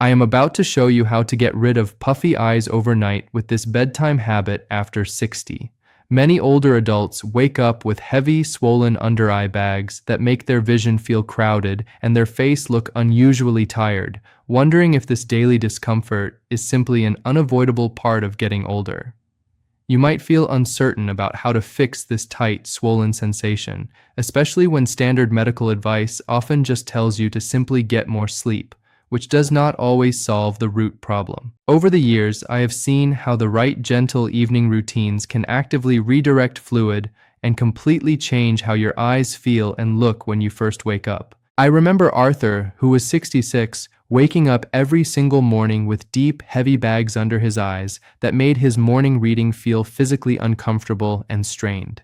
I am about to show you how to get rid of puffy eyes overnight with this bedtime habit after 60. Many older adults wake up with heavy, swollen under-eye bags that make their vision feel crowded and their face look unusually tired, wondering if this daily discomfort is simply an unavoidable part of getting older. You might feel uncertain about how to fix this tight, swollen sensation, especially when standard medical advice often just tells you to simply get more sleep, which does not always solve the root problem. Over the years, I have seen how the right gentle evening routines can actively redirect fluid and completely change how your eyes feel and look when you first wake up. I remember Arthur, who was 66, waking up every single morning with deep, heavy bags under his eyes that made his morning reading feel physically uncomfortable and strained.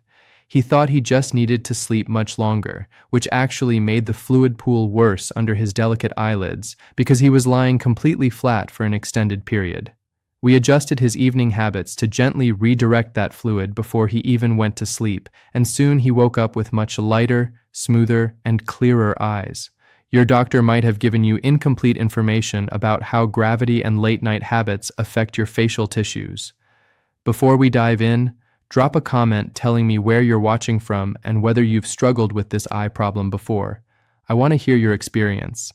He thought he just needed to sleep much longer, which actually made the fluid pool worse under his delicate eyelids because he was lying completely flat for an extended period. We adjusted his evening habits to gently redirect that fluid before he even went to sleep, and soon he woke up with much lighter, smoother, and clearer eyes. Your doctor might have given you incomplete information about how gravity and late-night habits affect your facial tissues. Before we dive in, drop a comment telling me where you're watching from and whether you've struggled with this eye problem before. I want to hear your experience.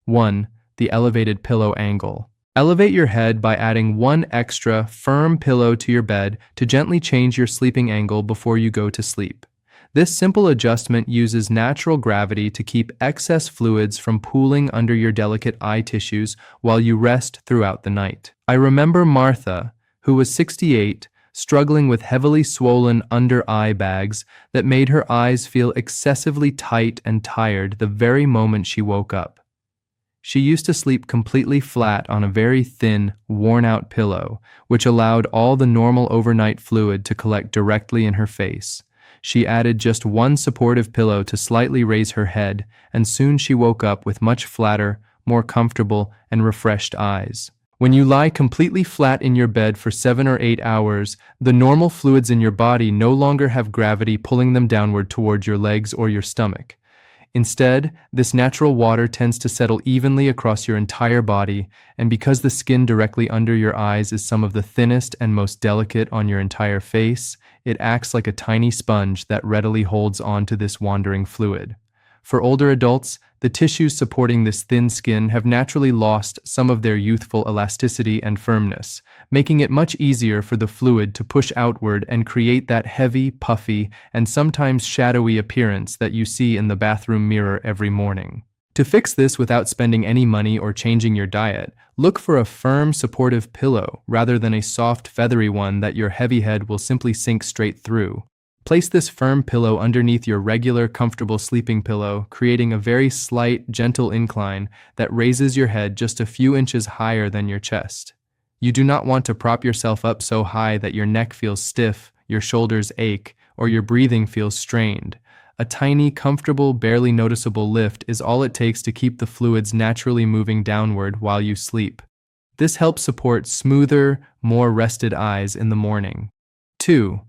1. The elevated pillow angle. Elevate your head by adding one extra, firm pillow to your bed to gently change your sleeping angle before you go to sleep. This simple adjustment uses natural gravity to keep excess fluids from pooling under your delicate eye tissues while you rest throughout the night. I remember Martha, who was 68, struggling with heavily swollen under-eye bags that made her eyes feel excessively tight and tired the very moment she woke up. She used to sleep completely flat on a very thin, worn-out pillow, which allowed all the normal overnight fluid to collect directly in her face. She added just one supportive pillow to slightly raise her head, and soon she woke up with much flatter, more comfortable, and refreshed eyes. When you lie completely flat in your bed for 7 or 8 hours, the normal fluids in your body no longer have gravity pulling them downward towards your legs or your stomach. Instead, this natural water tends to settle evenly across your entire body, and because the skin directly under your eyes is some of the thinnest and most delicate on your entire face, it acts like a tiny sponge that readily holds on to this wandering fluid. For older adults, the tissues supporting this thin skin have naturally lost some of their youthful elasticity and firmness, making it much easier for the fluid to push outward and create that heavy, puffy, and sometimes shadowy appearance that you see in the bathroom mirror every morning. To fix this without spending any money or changing your diet, look for a firm, supportive pillow rather than a soft, feathery one that your heavy head will simply sink straight through. Place this firm pillow underneath your regular, comfortable sleeping pillow, creating a very slight, gentle incline that raises your head just a few inches higher than your chest. You do not want to prop yourself up so high that your neck feels stiff, your shoulders ache, or your breathing feels strained. A tiny, comfortable, barely noticeable lift is all it takes to keep the fluids naturally moving downward while you sleep. This helps support smoother, more rested eyes in the morning. 2.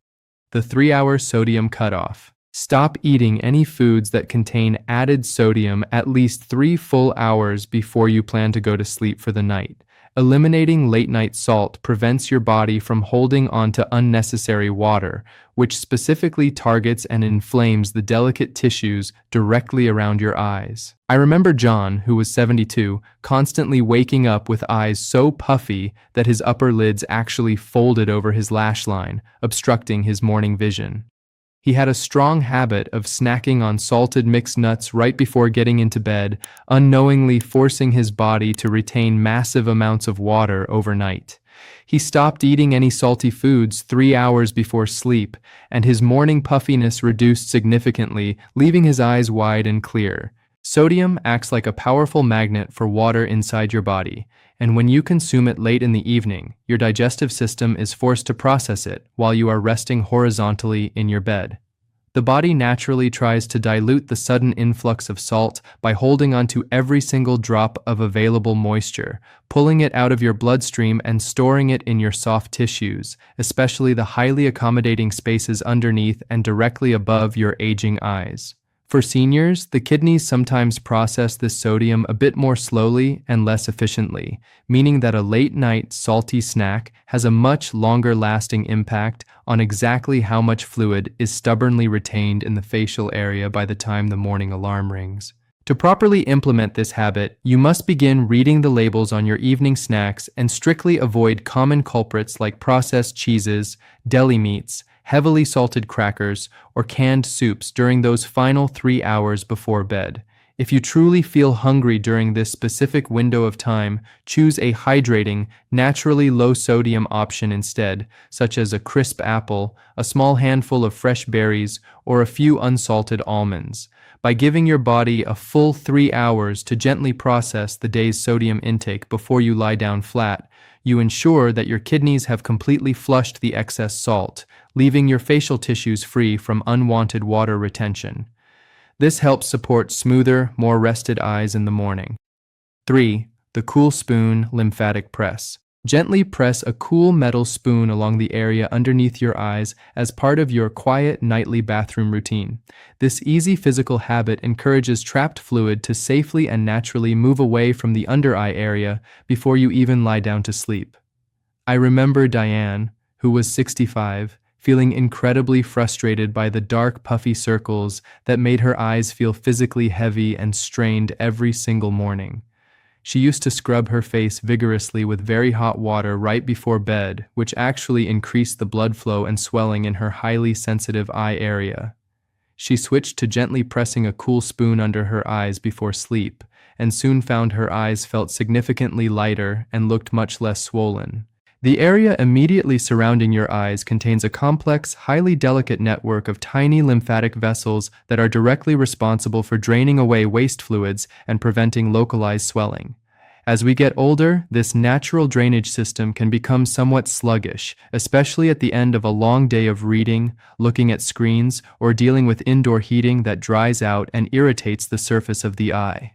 The 3-hour sodium cutoff. Stop eating any foods that contain added sodium at least 3 full hours before you plan to go to sleep for the night. Eliminating late-night salt prevents your body from holding onto unnecessary water, which specifically targets and inflames the delicate tissues directly around your eyes. I remember John, who was 72, constantly waking up with eyes so puffy that his upper lids actually folded over his lash line, obstructing his morning vision. He had a strong habit of snacking on salted mixed nuts right before getting into bed, unknowingly forcing his body to retain massive amounts of water overnight. He stopped eating any salty foods 3 hours before sleep, and his morning puffiness reduced significantly, leaving his eyes wide and clear. Sodium acts like a powerful magnet for water inside your body, and when you consume it late in the evening, your digestive system is forced to process it while you are resting horizontally in your bed. The body naturally tries to dilute the sudden influx of salt by holding onto every single drop of available moisture, pulling it out of your bloodstream and storing it in your soft tissues, especially the highly accommodating spaces underneath and directly above your aging eyes. For seniors, the kidneys sometimes process this sodium a bit more slowly and less efficiently, meaning that a late-night salty snack has a much longer-lasting impact on exactly how much fluid is stubbornly retained in the facial area by the time the morning alarm rings. To properly implement this habit, you must begin reading the labels on your evening snacks and strictly avoid common culprits like processed cheeses, deli meats, heavily salted crackers, or canned soups during those final 3 hours before bed. If you truly feel hungry during this specific window of time, choose a hydrating, naturally low-sodium option instead, such as a crisp apple, a small handful of fresh berries, or a few unsalted almonds. By giving your body a full 3 hours to gently process the day's sodium intake before you lie down flat, you ensure that your kidneys have completely flushed the excess salt, leaving your facial tissues free from unwanted water retention. This helps support smoother, more rested eyes in the morning. 3. The cool spoon lymphatic press. Gently press a cool metal spoon along the area underneath your eyes as part of your quiet nightly bathroom routine. This easy physical habit encourages trapped fluid to safely and naturally move away from the under eye area before you even lie down to sleep. I remember Diane, who was 65, feeling incredibly frustrated by the dark, puffy circles that made her eyes feel physically heavy and strained every single morning. She used to scrub her face vigorously with very hot water right before bed, which actually increased the blood flow and swelling in her highly sensitive eye area. She switched to gently pressing a cool spoon under her eyes before sleep, and soon found her eyes felt significantly lighter and looked much less swollen. The area immediately surrounding your eyes contains a complex, highly delicate network of tiny lymphatic vessels that are directly responsible for draining away waste fluids and preventing localized swelling. As we get older, this natural drainage system can become somewhat sluggish, especially at the end of a long day of reading, looking at screens, or dealing with indoor heating that dries out and irritates the surface of the eye.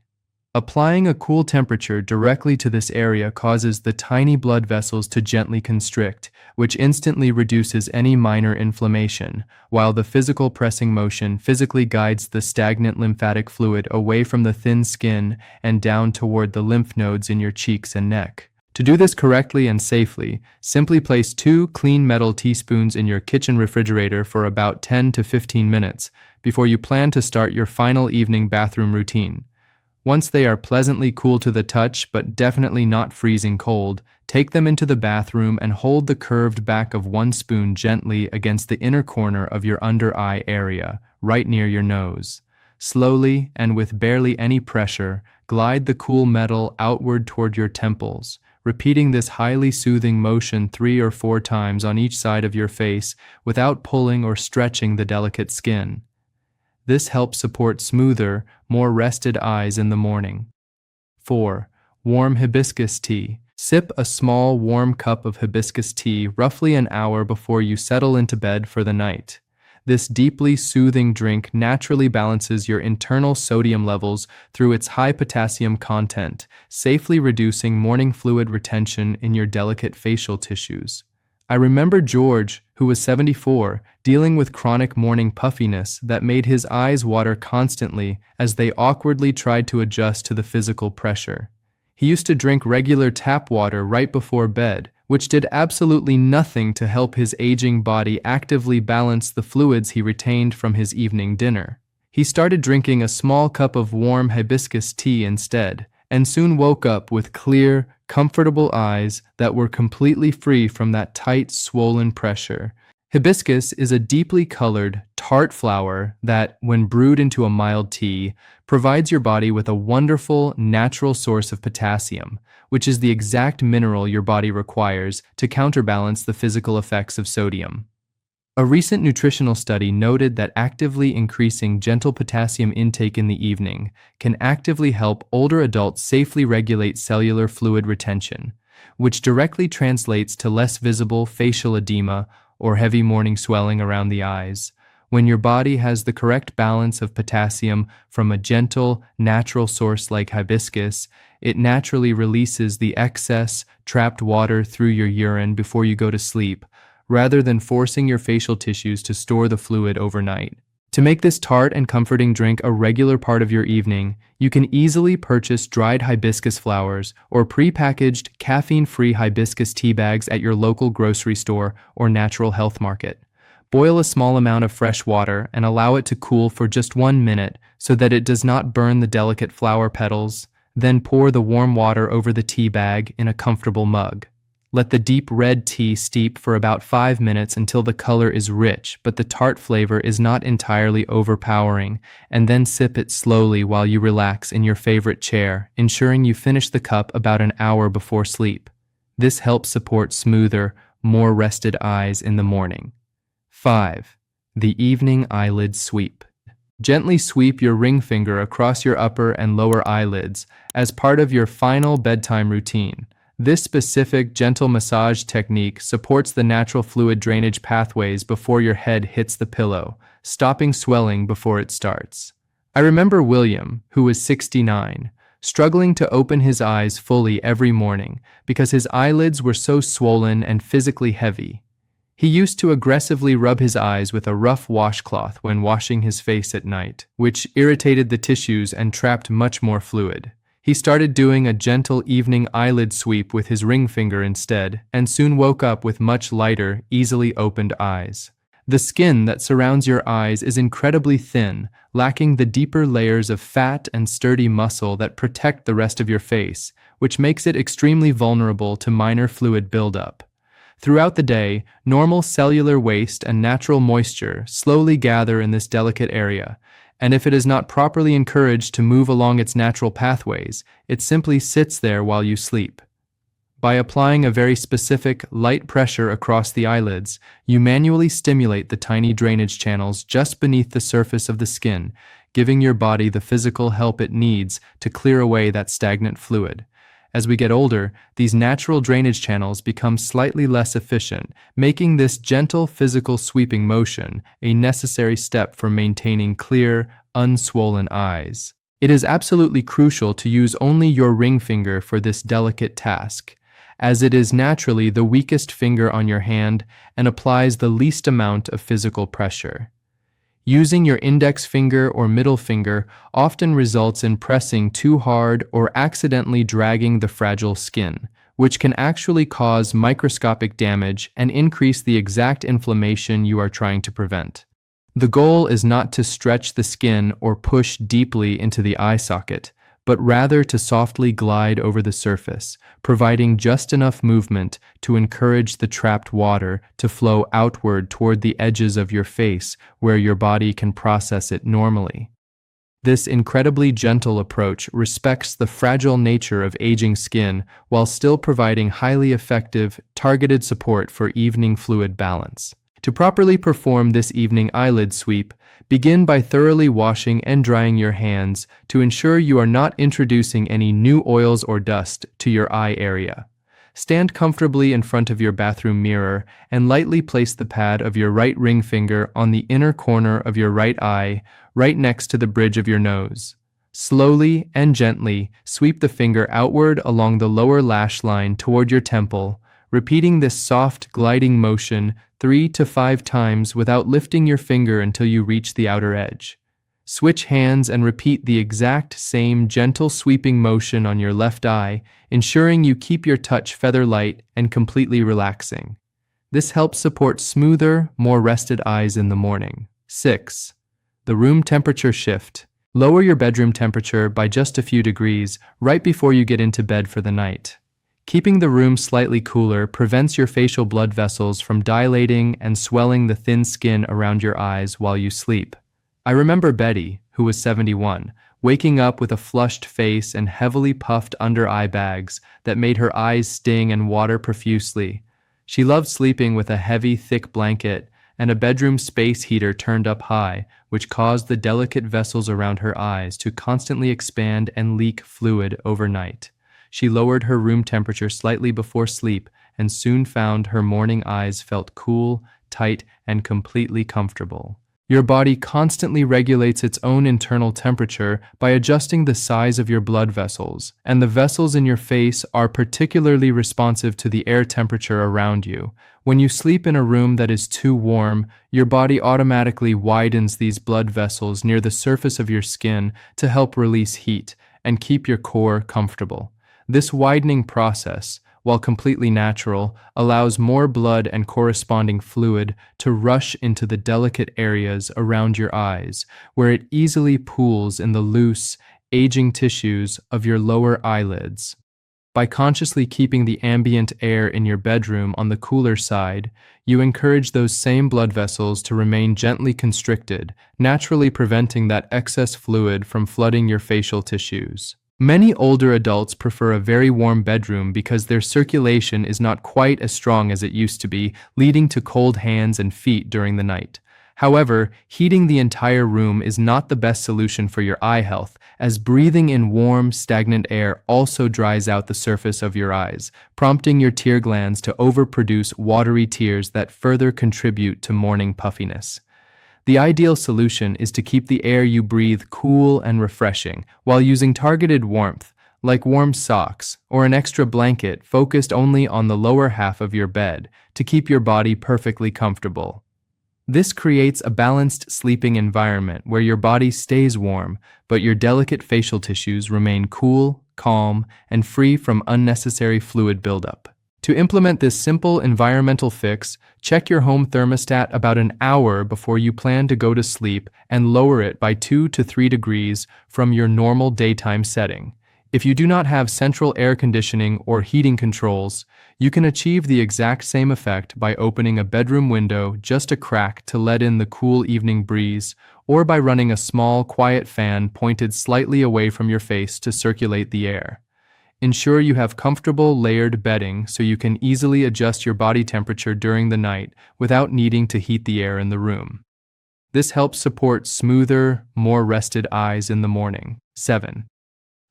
Applying a cool temperature directly to this area causes the tiny blood vessels to gently constrict, which instantly reduces any minor inflammation, while the physical pressing motion physically guides the stagnant lymphatic fluid away from the thin skin and down toward the lymph nodes in your cheeks and neck. To do this correctly and safely, simply place 2 clean metal teaspoons in your kitchen refrigerator for about 10 to 15 minutes before you plan to start your final evening bathroom routine. Once they are pleasantly cool to the touch but definitely not freezing cold, take them into the bathroom and hold the curved back of 1 spoon gently against the inner corner of your under eye area, right near your nose. Slowly and with barely any pressure, glide the cool metal outward toward your temples, repeating this highly soothing motion 3 or 4 times on each side of your face without pulling or stretching the delicate skin. This helps support smoother, more rested eyes in the morning. 4. Warm hibiscus tea. Sip a small warm cup of hibiscus tea roughly an hour before you settle into bed for the night. This deeply soothing drink naturally balances your internal sodium levels through its high potassium content, safely reducing morning fluid retention in your delicate facial tissues. I remember George, who was 74, dealing with chronic morning puffiness that made his eyes water constantly as they awkwardly tried to adjust to the physical pressure. He used to drink regular tap water right before bed, which did absolutely nothing to help his aging body actively balance the fluids he retained from his evening dinner. He started drinking a small cup of warm hibiscus tea instead, and soon woke up with clear, comfortable eyes that were completely free from that tight, swollen pressure. Hibiscus is a deeply colored, tart flower that, when brewed into a mild tea, provides your body with a wonderful, natural source of potassium, which is the exact mineral your body requires to counterbalance the physical effects of sodium. A recent nutritional study noted that actively increasing gentle potassium intake in the evening can actively help older adults safely regulate cellular fluid retention, which directly translates to less visible facial edema or heavy morning swelling around the eyes. When your body has the correct balance of potassium from a gentle, natural source like hibiscus, it naturally releases the excess, trapped water through your urine before you go to sleep, rather than forcing your facial tissues to store the fluid overnight. To make this tart and comforting drink a regular part of your evening, you can easily purchase dried hibiscus flowers or pre-packaged caffeine-free hibiscus tea bags at your local grocery store or natural health market. Boil a small amount of fresh water and allow it to cool for just 1 minute so that it does not burn the delicate flower petals. Then pour the warm water over the tea bag in a comfortable mug. Let the deep red tea steep for about 5 minutes until the color is rich but the tart flavor is not entirely overpowering, and then sip it slowly while you relax in your favorite chair, ensuring you finish the cup about an hour before sleep. This helps support smoother, more rested eyes in the morning. 5. The evening eyelid sweep. Gently sweep your ring finger across your upper and lower eyelids as part of your final bedtime routine. This specific gentle massage technique supports the natural fluid drainage pathways before your head hits the pillow, stopping swelling before it starts. I remember William, who was 69, struggling to open his eyes fully every morning because his eyelids were so swollen and physically heavy. He used to aggressively rub his eyes with a rough washcloth when washing his face at night, which irritated the tissues and trapped much more fluid. He started doing a gentle evening eyelid sweep with his ring finger instead, and soon woke up with much lighter, easily opened eyes. The skin that surrounds your eyes is incredibly thin, lacking the deeper layers of fat and sturdy muscle that protect the rest of your face, which makes it extremely vulnerable to minor fluid buildup. Throughout the day, normal cellular waste and natural moisture slowly gather in this delicate area, and if it is not properly encouraged to move along its natural pathways, it simply sits there while you sleep. By applying a very specific, light pressure across the eyelids, you manually stimulate the tiny drainage channels just beneath the surface of the skin, giving your body the physical help it needs to clear away that stagnant fluid. As we get older, these natural drainage channels become slightly less efficient, making this gentle physical sweeping motion a necessary step for maintaining clear, unswollen eyes. It is absolutely crucial to use only your ring finger for this delicate task, as it is naturally the weakest finger on your hand and applies the least amount of physical pressure. Using your index finger or middle finger often results in pressing too hard or accidentally dragging the fragile skin, which can actually cause microscopic damage and increase the exact inflammation you are trying to prevent. The goal is not to stretch the skin or push deeply into the eye socket, but rather to softly glide over the surface, providing just enough movement to encourage the trapped water to flow outward toward the edges of your face where your body can process it normally. This incredibly gentle approach respects the fragile nature of aging skin while still providing highly effective, targeted support for evening fluid balance. To properly perform this evening eyelid sweep, begin by thoroughly washing and drying your hands to ensure you are not introducing any new oils or dust to your eye area. Stand comfortably in front of your bathroom mirror and lightly place the pad of your right ring finger on the inner corner of your right eye, right next to the bridge of your nose. Slowly and gently sweep the finger outward along the lower lash line toward your temple, repeating this soft gliding motion 3 to 5 times without lifting your finger until you reach the outer edge. Switch hands and repeat the exact same gentle sweeping motion on your left eye, ensuring you keep your touch feather light and completely relaxing. This helps support smoother, more rested eyes in the morning. 6. The room temperature shift. Lower your bedroom temperature by just a few degrees right before you get into bed for the night. Keeping the room slightly cooler prevents your facial blood vessels from dilating and swelling the thin skin around your eyes while you sleep. I remember Betty, who was 71, waking up with a flushed face and heavily puffed under eye bags that made her eyes sting and water profusely. She loved sleeping with a heavy, thick blanket and a bedroom space heater turned up high, which caused the delicate vessels around her eyes to constantly expand and leak fluid overnight. She lowered her room temperature slightly before sleep and soon found her morning eyes felt cool, tight, and completely comfortable. Your body constantly regulates its own internal temperature by adjusting the size of your blood vessels, and the vessels in your face are particularly responsive to the air temperature around you. When you sleep in a room that is too warm, your body automatically widens these blood vessels near the surface of your skin to help release heat and keep your core comfortable. This widening process, while completely natural, allows more blood and corresponding fluid to rush into the delicate areas around your eyes, where it easily pools in the loose, aging tissues of your lower eyelids. By consciously keeping the ambient air in your bedroom on the cooler side, you encourage those same blood vessels to remain gently constricted, naturally preventing that excess fluid from flooding your facial tissues. Many older adults prefer a very warm bedroom because their circulation is not quite as strong as it used to be, leading to cold hands and feet during the night. However, heating the entire room is not the best solution for your eye health, as breathing in warm, stagnant air also dries out the surface of your eyes, prompting your tear glands to overproduce watery tears that further contribute to morning puffiness. The ideal solution is to keep the air you breathe cool and refreshing while using targeted warmth, like warm socks or an extra blanket focused only on the lower half of your bed to keep your body perfectly comfortable. This creates a balanced sleeping environment where your body stays warm, but your delicate facial tissues remain cool, calm, and free from unnecessary fluid buildup. To implement this simple environmental fix, check your home thermostat about an hour before you plan to go to sleep and lower it by 2 to 3 degrees from your normal daytime setting. If you do not have central air conditioning or heating controls, you can achieve the exact same effect by opening a bedroom window just a crack to let in the cool evening breeze, or by running a small, quiet fan pointed slightly away from your face to circulate the air. Ensure you have comfortable, layered bedding so you can easily adjust your body temperature during the night without needing to heat the air in the room. This helps support smoother, more rested eyes in the morning. 7.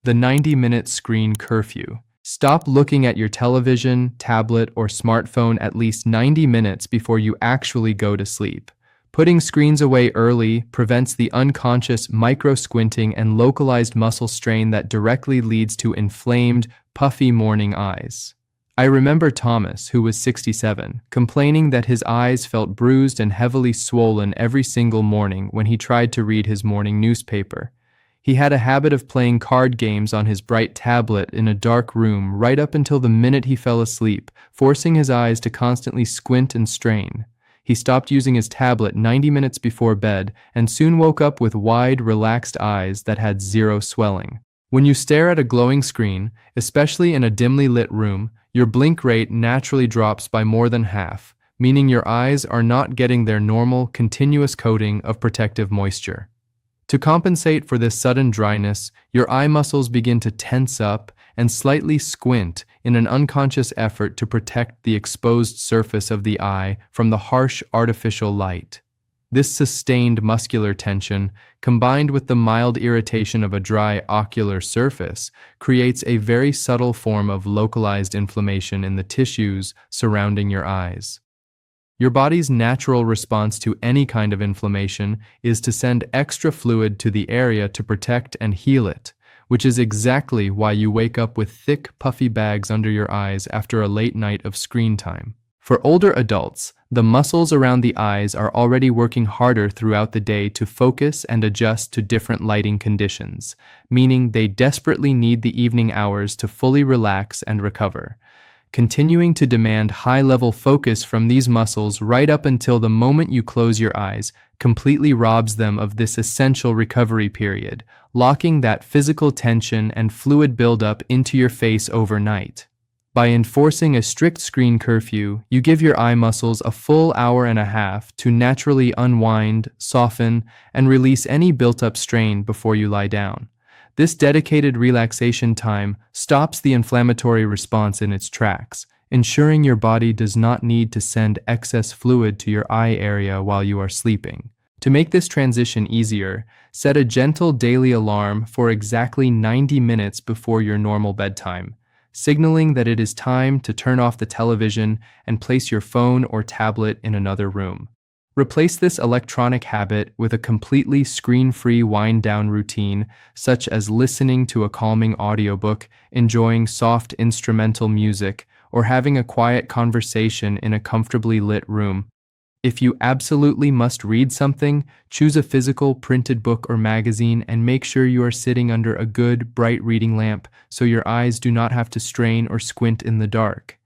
The 90-minute screen curfew. Stop looking at your television, tablet, or smartphone at least 90 minutes before you actually go to sleep. Putting screens away early prevents the unconscious micro-squinting and localized muscle strain that directly leads to inflamed, puffy morning eyes. I remember Thomas, who was 67, complaining that his eyes felt bruised and heavily swollen every single morning when he tried to read his morning newspaper. He had a habit of playing card games on his bright tablet in a dark room right up until the minute he fell asleep, forcing his eyes to constantly squint and strain. He stopped using his tablet 90 minutes before bed and soon woke up with wide, relaxed eyes that had zero swelling. When you stare at a glowing screen, especially in a dimly lit room, your blink rate naturally drops by more than half, meaning your eyes are not getting their normal, continuous coating of protective moisture. To compensate for this sudden dryness, your eye muscles begin to tense up and slightly squint in an unconscious effort to protect the exposed surface of the eye from the harsh artificial light. This sustained muscular tension, combined with the mild irritation of a dry ocular surface, creates a very subtle form of localized inflammation in the tissues surrounding your eyes. Your body's natural response to any kind of inflammation is to send extra fluid to the area to protect and heal it, which is exactly why you wake up with thick, puffy bags under your eyes after a late night of screen time. For older adults, the muscles around the eyes are already working harder throughout the day to focus and adjust to different lighting conditions, meaning they desperately need the evening hours to fully relax and recover. Continuing to demand high-level focus from these muscles right up until the moment you close your eyes completely robs them of this essential recovery period, locking that physical tension and fluid buildup into your face overnight. By enforcing a strict screen curfew, you give your eye muscles a full hour and a half to naturally unwind, soften, and release any built-up strain before you lie down. This dedicated relaxation time stops the inflammatory response in its tracks, ensuring your body does not need to send excess fluid to your eye area while you are sleeping. To make this transition easier, set a gentle daily alarm for exactly 90 minutes before your normal bedtime, signaling that it is time to turn off the television and place your phone or tablet in another room. Replace this electronic habit with a completely screen-free wind-down routine, such as listening to a calming audiobook, enjoying soft instrumental music, or having a quiet conversation in a comfortably lit room. If you absolutely must read something, choose a physical printed book or magazine and make sure you are sitting under a good, bright reading lamp so your eyes do not have to strain or squint in the dark.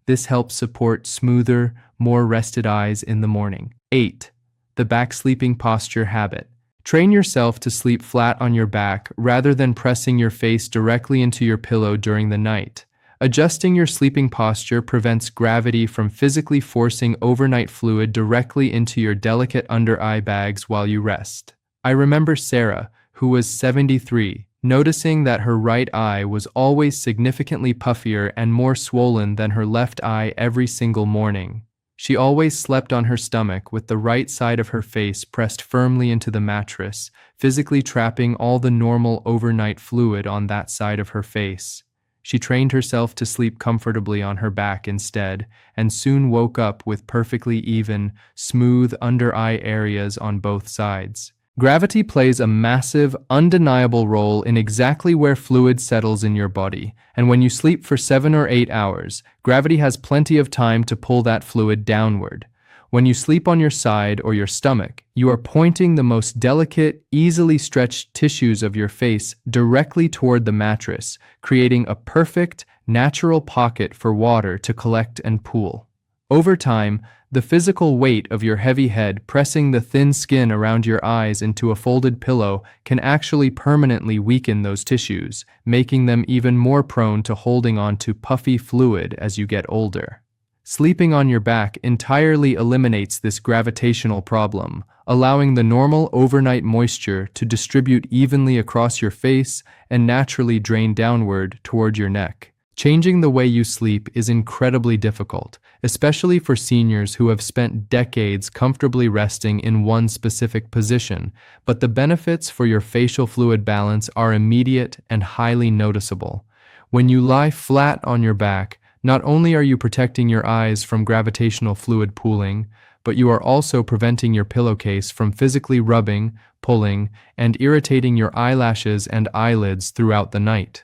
This helps support smoother, more rested eyes in the morning. 8. The back sleeping posture habit. Train yourself to sleep flat on your back rather than pressing your face directly into your pillow during the night. Adjusting your sleeping posture prevents gravity from physically forcing overnight fluid directly into your delicate under-eye bags while you rest. I remember Sarah, who was 73, noticing that her right eye was always significantly puffier and more swollen than her left eye every single morning. She always slept on her stomach with the right side of her face pressed firmly into the mattress, physically trapping all the normal overnight fluid on that side of her face. She trained herself to sleep comfortably on her back instead, and soon woke up with perfectly even, smooth under-eye areas on both sides. Gravity plays a massive, undeniable role in exactly where fluid settles in your body, and when you sleep for 7 or 8 hours, gravity has plenty of time to pull that fluid downward. When you sleep on your side or your stomach, you are pointing the most delicate, easily stretched tissues of your face directly toward the mattress, creating a perfect, natural pocket for water to collect and pool. Over time, the physical weight of your heavy head pressing the thin skin around your eyes into a folded pillow can actually permanently weaken those tissues, making them even more prone to holding on to puffy fluid as you get older. Sleeping on your back entirely eliminates this gravitational problem, allowing the normal overnight moisture to distribute evenly across your face and naturally drain downward toward your neck. Changing the way you sleep is incredibly difficult, especially for seniors who have spent decades comfortably resting in one specific position, but the benefits for your facial fluid balance are immediate and highly noticeable. When you lie flat on your back, not only are you protecting your eyes from gravitational fluid pooling, but you are also preventing your pillowcase from physically rubbing, pulling, and irritating your eyelashes and eyelids throughout the night.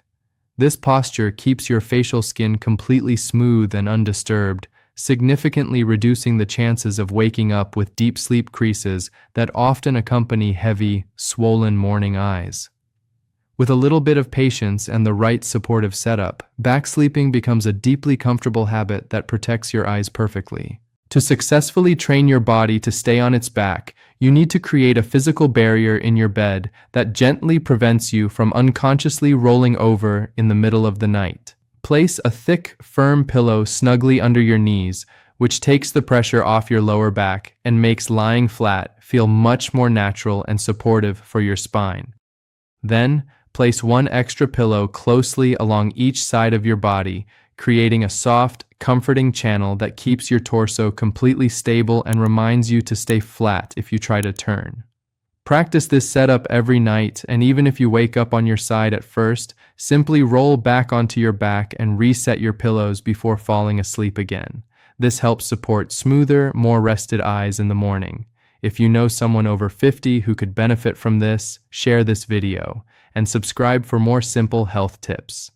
This posture keeps your facial skin completely smooth and undisturbed, significantly reducing the chances of waking up with deep sleep creases that often accompany heavy, swollen morning eyes. With a little bit of patience and the right supportive setup, back sleeping becomes a deeply comfortable habit that protects your eyes perfectly. To successfully train your body to stay on its back, you need to create a physical barrier in your bed that gently prevents you from unconsciously rolling over in the middle of the night. Place a thick, firm pillow snugly under your knees, which takes the pressure off your lower back and makes lying flat feel much more natural and supportive for your spine. Then, place one extra pillow closely along each side of your body, creating a soft, comforting channel that keeps your torso completely stable and reminds you to stay flat if you try to turn. Practice this setup every night, and even if you wake up on your side at first, simply roll back onto your back and reset your pillows before falling asleep again. This helps support smoother, more rested eyes in the morning. If you know someone over 50 who could benefit from this, share this video and subscribe for more simple health tips.